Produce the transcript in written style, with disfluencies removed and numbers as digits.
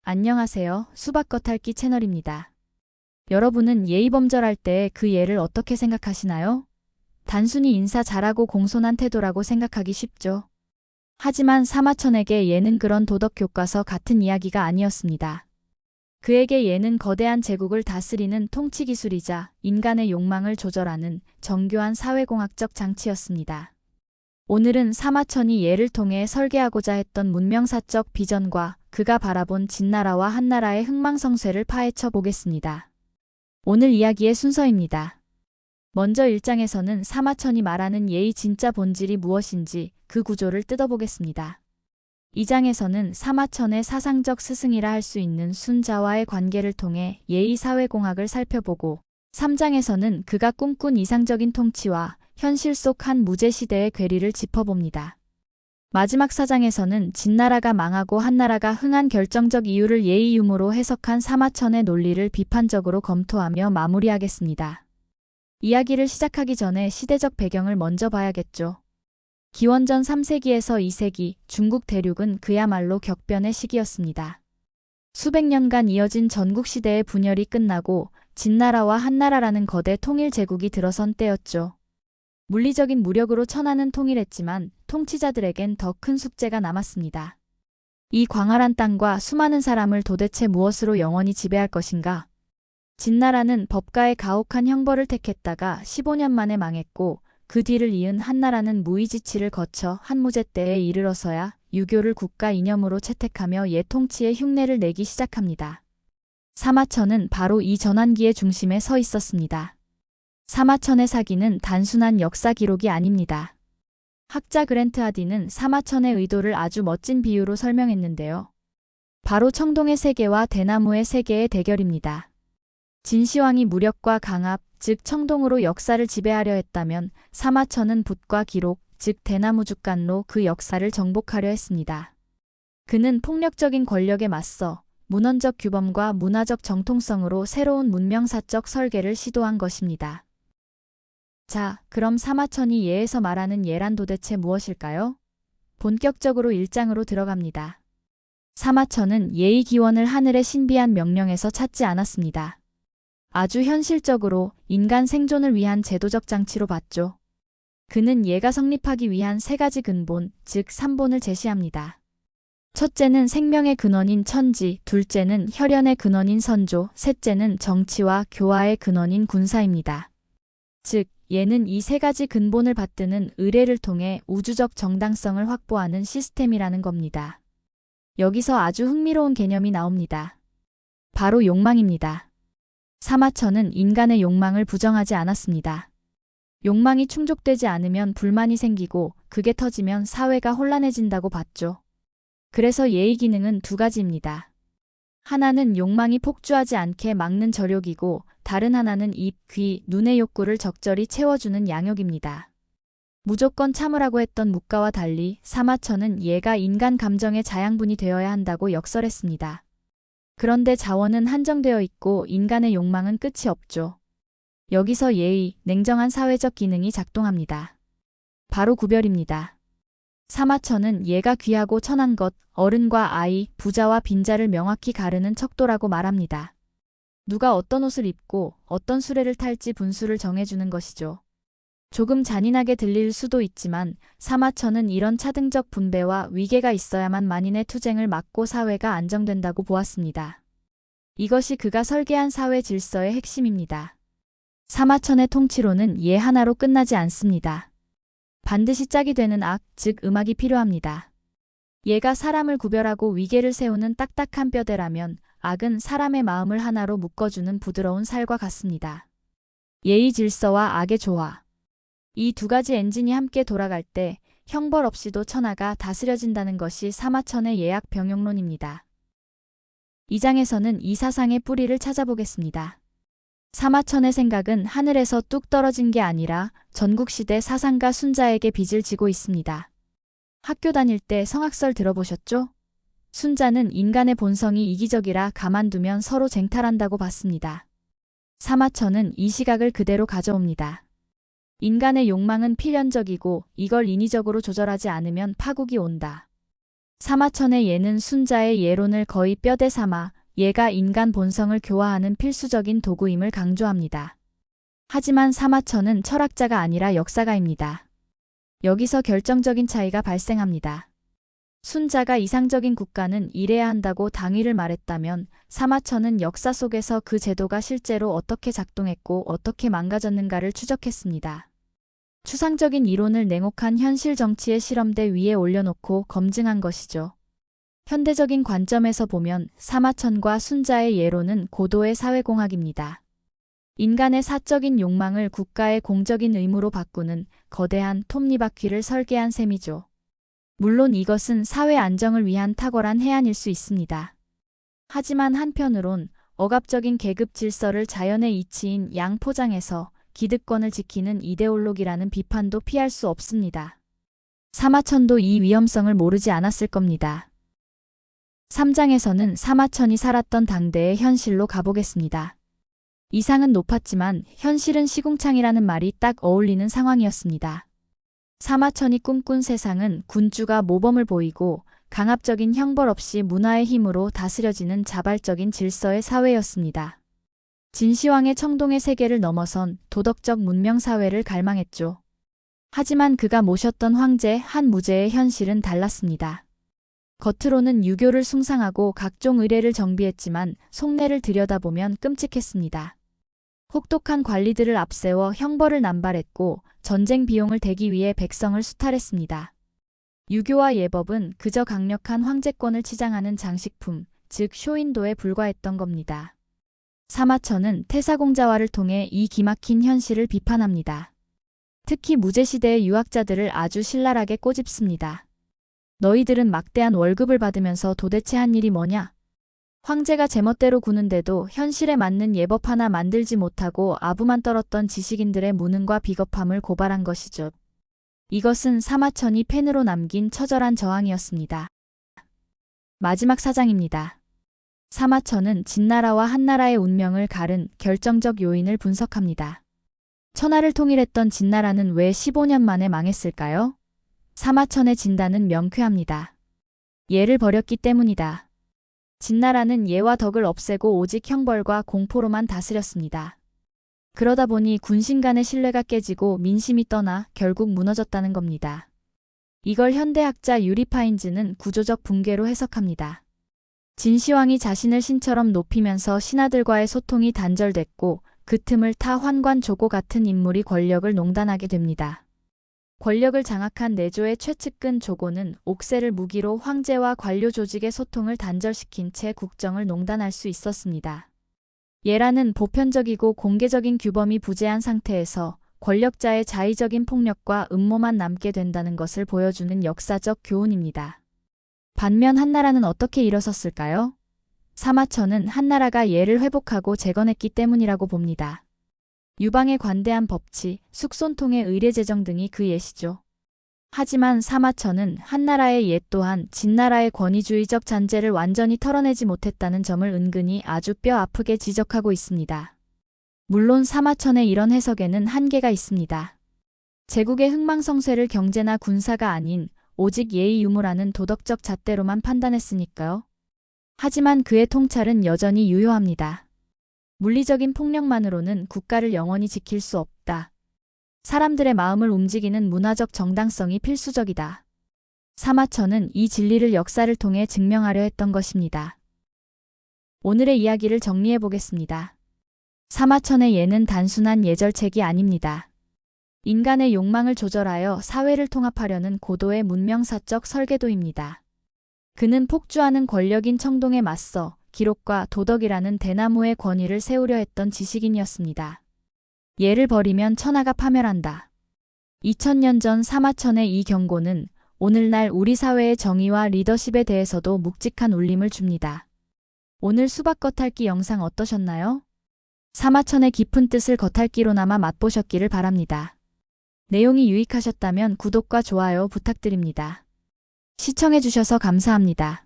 안녕하세요. 수박 겉핥기 채널입니다. 여러분은 예의범절할 때 그 예를 어떻게 생각하시나요? 단순히 인사 잘하고 공손한 태도라고 생각하기 쉽죠. 하지만 사마천에게 예는 그런 도덕 교과서 같은 이야기가 아니었습니다. 그에게 예는 거대한 제국을 다스리는 통치 기술이자 인간의 욕망을 조절하는 정교한 사회공학적 장치였습니다. 오늘은 사마천이 예를 통해 설계하고자 했던 문명사적 비전과 그가 바라본 진나라와 한나라의 흥망성쇠를 파헤쳐 보겠습니다. 오늘 이야기의 순서입니다. 먼저 1장에서는 사마천이 말하는 예의 진짜 본질이 무엇인지 그 구조를 뜯어보겠습니다. 2장에서는 사마천의 사상적 스승이라 할 수 있는 순자와의 관계를 통해 예의 사회공학을 살펴보고 3장에서는 그가 꿈꾼 이상적인 통치와 현실 속 한 무제시대의 괴리를 짚어봅니다. 마지막 4장에서는 진나라가 망하고 한나라가 흥한 결정적 이유를 예의 유무로 해석한 사마천의 논리를 비판적으로 검토하며 마무리하겠습니다. 이야기를 시작하기 전에 시대적 배경을 먼저 봐야겠죠. 기원전 3세기에서 2세기 중국 대륙은 그야말로 격변의 시기였습니다. 수백 년간 이어진 전국시대의 분열이 끝나고 진나라와 한나라라는 거대 통일 제국이 들어선 때였죠. 물리적인 무력으로 천하는 통일했지만 통치자들에겐 더 큰 숙제가 남았습니다. 이 광활한 땅과 수많은 사람을 도대체 무엇으로 영원히 지배할 것인가? 진나라는 법가의 가혹한 형벌을 택했다가 15년 만에 망했고 그 뒤를 이은 한나라는 무의지치를 거쳐 한무제 때에 이르러서야 유교를 국가 이념으로 채택하며 예통치의 흉내를 내기 시작합니다. 사마천은 바로 이 전환기의 중심에 서 있었습니다. 사마천의 사기는 단순한 역사 기록이 아닙니다. 학자 그랜트 하디는 사마천의 의도를 아주 멋진 비유로 설명했는데요. 바로 청동의 세계와 대나무의 세계의 대결입니다. 진시황이 무력과 강압, 즉 청동으로 역사를 지배하려 했다면 사마천은 붓과 기록, 즉 대나무 죽간로 그 역사를 정복하려 했습니다. 그는 폭력적인 권력에 맞서 문헌적 규범과 문화적 정통성으로 새로운 문명사적 설계를 시도한 것입니다. 자, 그럼 사마천이 예에서 말하는 예란 도대체 무엇일까요? 본격적으로 1장으로 들어갑니다. 사마천은 예의 기원을 하늘의 신비한 명령에서 찾지 않았습니다. 아주 현실적으로 인간 생존을 위한 제도적 장치로 봤죠. 그는 예가 성립하기 위한 세 가지 근본, 즉 3본을 제시합니다. 첫째는 생명의 근원인 천지, 둘째는 혈연의 근원인 선조, 셋째는 정치와 교화의 근원인 군사입니다. 즉, 예는 이 세 가지 근본을 받드는 의례를 통해 우주적 정당성을 확보하는 시스템이라는 겁니다. 여기서 아주 흥미로운 개념이 나옵니다. 바로 욕망입니다. 사마천은 인간의 욕망을 부정하지 않았습니다. 욕망이 충족되지 않으면 불만이 생기고 그게 터지면 사회가 혼란해진다고 봤죠. 그래서 예의 기능은 두 가지입니다. 하나는 욕망이 폭주하지 않게 막는 저력이고 다른 하나는 입, 귀, 눈의 욕구를 적절히 채워주는 양욕입니다. 무조건 참으라고 했던 묵가와 달리 사마천은 예가 인간 감정의 자양분이 되어야 한다고 역설했습니다. 그런데 자원은 한정되어 있고 인간의 욕망은 끝이 없죠. 여기서 예의, 냉정한 사회적 기능이 작동합니다. 바로 구별입니다. 사마천은 예가 귀하고 천한 것, 어른과 아이, 부자와 빈자를 명확히 가르는 척도라고 말합니다. 누가 어떤 옷을 입고 어떤 수레를 탈지 분수를 정해주는 것이죠. 조금 잔인하게 들릴 수도 있지만 사마천은 이런 차등적 분배와 위계가 있어야만 만인의 투쟁을 막고 사회가 안정된다고 보았습니다. 이것이 그가 설계한 사회 질서의 핵심입니다. 사마천의 통치로는 예 하나로 끝나지 않습니다. 반드시 짝이 되는 악, 즉 음악이 필요합니다. 예가 사람을 구별하고 위계를 세우는 딱딱한 뼈대라면 악은 사람의 마음을 하나로 묶어주는 부드러운 살과 같습니다. 예의 질서와 악의 조화. 이 두 가지 엔진이 함께 돌아갈 때 형벌 없이도 천하가 다스려진다는 것이 사마천의 예악 병용론입니다. 2장에서는 이 사상의 뿌리를 찾아보겠습니다. 사마천의 생각은 하늘에서 뚝 떨어진 게 아니라 전국시대 사상가 순자에게 빚을 지고 있습니다. 학교 다닐 때 성악설 들어보셨죠? 순자는 인간의 본성이 이기적이라 가만두면 서로 쟁탈한다고 봤습니다. 사마천은 이 시각을 그대로 가져옵니다. 인간의 욕망은 필연적이고 이걸 인위적으로 조절하지 않으면 파국이 온다. 사마천의 예는 순자의 예론을 거의 뼈대 삼아 예가 인간 본성을 교화하는 필수적인 도구임을 강조합니다. 하지만 사마천은 철학자가 아니라 역사가입니다. 여기서 결정적인 차이가 발생합니다. 순자가 이상적인 국가는 이래야 한다고 당위를 말했다면 사마천은 역사 속에서 그 제도가 실제로 어떻게 작동했고 어떻게 망가졌는가를 추적했습니다. 추상적인 이론을 냉혹한 현실 정치의 실험대 위에 올려놓고 검증한 것이죠. 현대적인 관점에서 보면 사마천과 순자의 예로는 고도의 사회공학입니다. 인간의 사적인 욕망을 국가의 공적인 의무로 바꾸는 거대한 톱니바퀴를 설계한 셈이죠. 물론 이것은 사회 안정을 위한 탁월한 해안일 수 있습니다. 하지만 한편으론 억압적인 계급 질서를 자연의 이치인 양포장에서 기득권을 지키는 이데올로기라는 비판도 피할 수 없습니다. 사마천도 이 위험성을 모르지 않았을 겁니다. 3장에서는 사마천이 살았던 당대의 현실로 가보겠습니다. 이상은 높았지만 현실은 시궁창이라는 말이 딱 어울리는 상황이었습니다. 사마천이 꿈꾼 세상은 군주가 모범을 보이고 강압적인 형벌 없이 문화의 힘으로 다스려지는 자발적인 질서의 사회였습니다. 진시황의 청동의 세계를 넘어선 도덕적 문명사회를 갈망했죠. 하지만 그가 모셨던 황제 한무제의 현실은 달랐습니다. 겉으로는 유교를 숭상하고 각종 의례를 정비했지만 속내를 들여다보면 끔찍했습니다. 혹독한 관리들을 앞세워 형벌을 남발했고 전쟁 비용을 대기 위해 백성을 수탈했습니다. 유교와 예법은 그저 강력한 황제권을 치장하는 장식품, 즉 쇼인도에 불과했던 겁니다. 사마천은 태사공자화를 통해 이 기막힌 현실을 비판합니다. 특히 무제시대의 유학자들을 아주 신랄하게 꼬집습니다. 너희들은 막대한 월급을 받으면서 도대체 한 일이 뭐냐? 황제가 제멋대로 구는데도 현실에 맞는 예법 하나 만들지 못하고 아부만 떨었던 지식인들의 무능과 비겁함을 고발한 것이죠. 이것은 사마천이 펜으로 남긴 처절한 저항이었습니다. 마지막 사장입니다. 사마천은 진나라와 한나라의 운명을 가른 결정적 요인을 분석합니다. 천하를 통일했던 진나라는 왜 15년 만에 망했을까요? 사마천의 진단은 명쾌합니다. 예를 버렸기 때문이다. 진나라는 예와 덕을 없애고 오직 형벌과 공포로만 다스렸습니다. 그러다 보니 군신 간의 신뢰가 깨지고 민심이 떠나 결국 무너졌다는 겁니다. 이걸 현대학자 유리파인즈는 구조적 붕괴로 해석합니다. 진시황이 자신을 신처럼 높이면서 신하들과의 소통이 단절됐고 그 틈을 타 환관 조고 같은 인물이 권력을 농단하게 됩니다. 권력을 장악한 내조의 최측근 조고는 옥새를 무기로 황제와 관료 조직의 소통을 단절시킨 채 국정을 농단할 수 있었습니다. 예라는 보편적이고 공개적인 규범이 부재한 상태에서 권력자의 자의적인 폭력과 음모만 남게 된다는 것을 보여주는 역사적 교훈입니다. 반면 한나라는 어떻게 일어섰을까요? 사마천은 한나라가 예를 회복하고 재건했기 때문이라고 봅니다. 유방의 관대한 법치, 숙손통의 의례제정 등이 그 예시죠. 하지만 사마천은 한나라의 예 또한 진나라의 권위주의적 잔재를 완전히 털어내지 못했다는 점을 은근히 아주 뼈 아프게 지적하고 있습니다. 물론 사마천의 이런 해석에는 한계가 있습니다. 제국의 흥망성쇠를 경제나 군사가 아닌 오직 예의 유무라는 도덕적 잣대로만 판단했으니까요. 하지만 그의 통찰은 여전히 유효합니다. 물리적인 폭력만으로는 국가를 영원히 지킬 수 없다. 사람들의 마음을 움직이는 문화적 정당성이 필수적이다. 사마천은 이 진리를 역사를 통해 증명하려 했던 것입니다. 오늘의 이야기를 정리해 보겠습니다. 사마천의 예는 단순한 예절책이 아닙니다. 인간의 욕망을 조절하여 사회를 통합하려는 고도의 문명사적 설계도입니다. 그는 폭주하는 권력인 청동에 맞서 기록과 도덕이라는 대나무의 권위를 세우려 했던 지식인이었습니다. 예를 버리면 천하가 파멸한다. 2000년 전 사마천의 이 경고는 오늘날 우리 사회의 정의와 리더십에 대해서도 묵직한 울림을 줍니다. 오늘 수박 겉핥기 영상 어떠셨나요? 사마천의 깊은 뜻을 겉핥기로나마 맛보셨기를 바랍니다. 내용이 유익하셨다면 구독과 좋아요 부탁드립니다. 시청해주셔서 감사합니다.